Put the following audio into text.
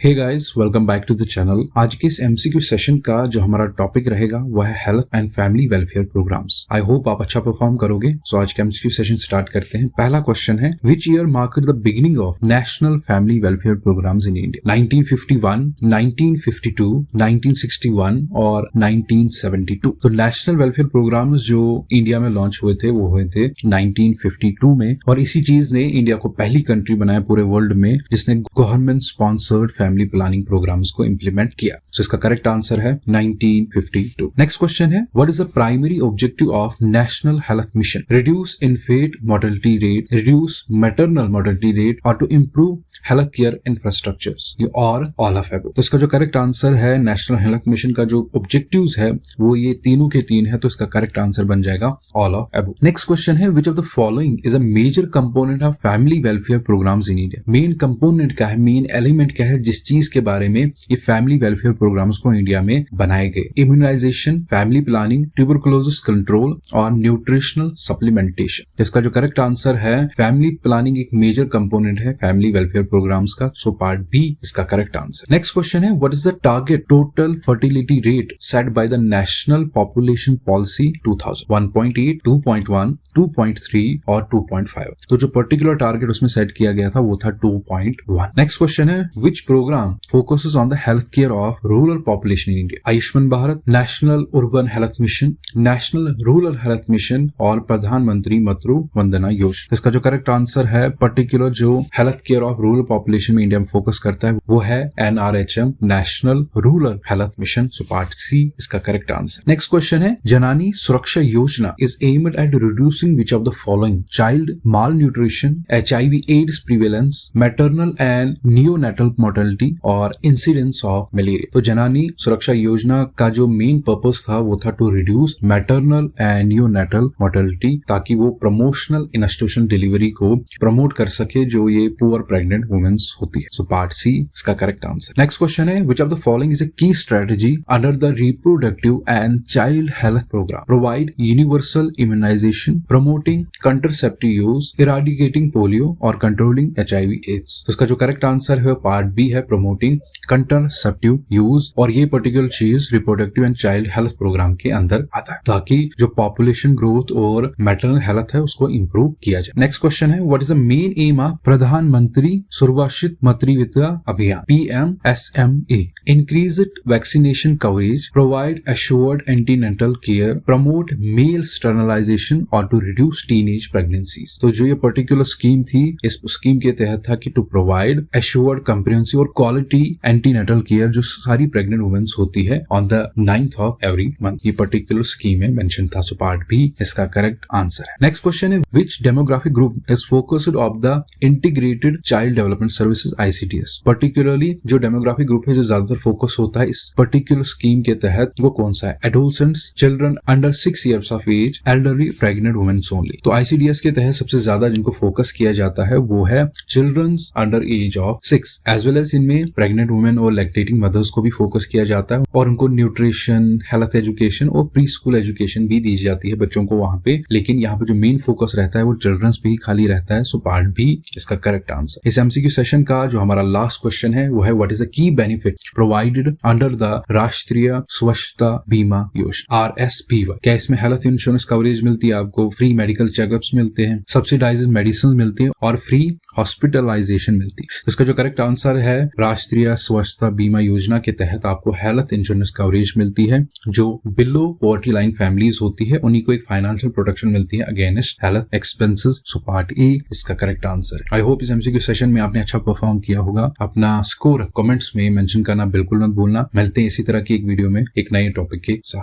Hey guys, welcome back to the channel. आज के इस एमसीक्यू सेशन का जो हमारा टॉपिक रहेगा वह है health and family welfare programmes. I hope आप अच्छा परफॉर्म करोगे। सो आज का एमसीक्यू सेशन स्टार्ट करते हैं। पहला क्वेश्चन है, which year marked the beginning of national family welfare programmes in India? 1951, 1952, 1961 और 1972। तो नेशनल वेलफेयर प्रोग्राम्स जो इंडिया में लॉन्च हुए थे वो हुए थे 1952 में, और इसी चीज ने इंडिया को पहली कंट्री बनाया पूरे वर्ल्ड में जिसने government sponsored family planning programmes को इंप्लीमेंट किया। सो इसका करेक्ट आंसर है 1952। नेक्स्ट क्वेश्चन है, what is the primary objective of national health mission? Reduce infant mortality rate, reduce maternal mortality rate, और to improve health care infrastructures, ये और all of above. तो इसका जो करेक्ट आंसर है national health mission का जो ऑब्जेक्टिव्स है वो ये तीनों के तीन है, तो इसका करेक्ट आंसर बन जाएगा all of above. Next question है, which of the following is a major component of family welfare programmes in India? Main component क्या है, मेन एलिमेंट क्या है जिस चीज के बारे में ये फैमिली वेलफेयर प्रोग्राम्स को इंडिया में बनाए गए? Immunisation, family planning, tuberculosis control और न्यूट्रिशनल सप्लीमेंटेशन। इसका जो करेक्ट आंसर है, फैमिली प्लानिंग एक मेजर कंपोनेंट है फैमिली वेलफेयर प्रोग्राम्स का, सो पार्ट बी इसका करेक्ट आंसर। नेक्स्ट क्वेश्चन है, what is the target total fertility rate set by the national population policy 2000? 1.8, 2.1, 2.3 और 2.5। तो जो पर्टिकुलर टारगेट उसमें सेट किया गया था वो था 2.1। नेक्स्ट क्वेश्चन है, which programme focuses on the health care of rural population in India? Ayushman Bharat, national urban health mission, national rural health mission और प्रधानमंत्री मातृ वंदना योजना। इसका जो करेक्ट आंसर है, पर्टिकुलर जो health care of rural population में इंडिया में focus करता है वो है NRHM, national rural health mission, so part C इसका करेक्ट आंसर। नेक्स्ट क्वेश्चन है, Janani Suraksha Yojana is aimed at reducing which of the following? Child malnutrition, HIV AIDS prevalence, maternal and neonatal mortality और incidence of malaria. तो जननी सुरक्षा योजना का जो main purpose था वो था to reduce maternal and neonatal mortality, ताकि वो प्रमोशनल इंस्टीट्यूशन डिलीवरी को प्रमोट कर सके जो ये पुअर प्रेग्नेंट वुमेन्स होती है। सो पार्ट सी इसका करेक्ट आंसर। नेक्स्ट क्वेश्चन है, which of the following is a key strategy under the reproductive and child health programme? Provide universal immunization, promoting contraceptive use, eradicating polio और controlling HIV AIDS. उसका जो correct answer है part B है, promoting contraceptive use, और ये particular चीज reproductive and child health programme के अंदर आता है ताकि जो पॉपुलेशन ग्रोथ और मैटरनल हेल्थ है उसको इंप्रूव किया जाए। नेक्स्ट क्वेश्चन है, what is the main aim of Pradhan Mantri Surakshit Matritva Abhiyan PMSMA? Increase vaccination coverage, provide assured antenatal care, promote male sterilisation और टू रिड्यूस टीनेज प्रेगनेंसीज। तो जो ये पर्टिकुलर स्कीम थी, इस स्कीम के तहत था कि टू प्रोवाइड एश्योर्ड कंप्रिहेंसिव और क्वालिटी एंटीनेटल केयर जो सारी प्रेग्नेंट वुमेन्स होती है on the 9th of every month. ये पर्टिकुलर स्कीम में मेंशन था, सो पार्ट बी इसका करेक्ट आंसर है। नेक्स्ट क्वेश्चन है, which demographic group is focused of the integrated child development services ICDS? Particularly जो demographic group है जो ज्यादातर फोकस होता है इस पर्टिकुलर स्कीम के तहत वो कौन सा है? Adolescents, children under 6 years of age, elderly pregnant womens only. तो ICDS के तहत सबसे ज्यादा जिनको फोकस किया जाता है वो है childrens under age of 6, as well as इनमें प्रेग्नेंट वुमेन और लैक्टेटिंग मदर्स को भी फोकस किया जाता है, और उनको न्यूट्रिशन, हेल्थ एजुकेशन और प्री स्कूल एजुकेशन भी दी जाती है बच्चों को वहां पे। लेकिन यहाँ पे जो मेन फोकस रहता है वो चिल्ड्रंस पे ही खाली रहता है, सो पार्ट बी इसका करेक्ट आंसर। इस MCQ सेशन का जो हमारा लास्ट क्वेश्चन है वो है, what is the key benefit provided under the राष्ट्रीय स्वास्थ्य बीमा योजना RSBY? क्या इसमें हेल्थ इंश्योरेंस कवरेज मिलती है आपको, फ्री मेडिकल चेकअप्स मिलते हैं, सब्सिडाइज्ड मेडिसिन मिलती है और फ्री हॉस्पिटलाइजेशन मिलती है? इसका जो करेक्ट आंसर है, राष्ट्रीय स्वास्थ्य बीमा योजना के तहत आपको हेल्थ इंश्योरेंस कवरेज मिलती है। जो बिलो पॉवर्टी लाइन फैमिलीज होती है उन्हीं को एक फाइनेंशियल प्रोटेक्शन मिलती है against health expenses, so part A इसका करेक्ट आंसर है। आई होप इस MCQ सेशन में आपने अच्छा परफॉर्म किया होगा। अपना स्कोर कमेंट्स में मेंशन करना बिल्कुल मत भूलना। मिलते हैं इसी तरह की एक वीडियो में एक नए टॉपिक के साथ।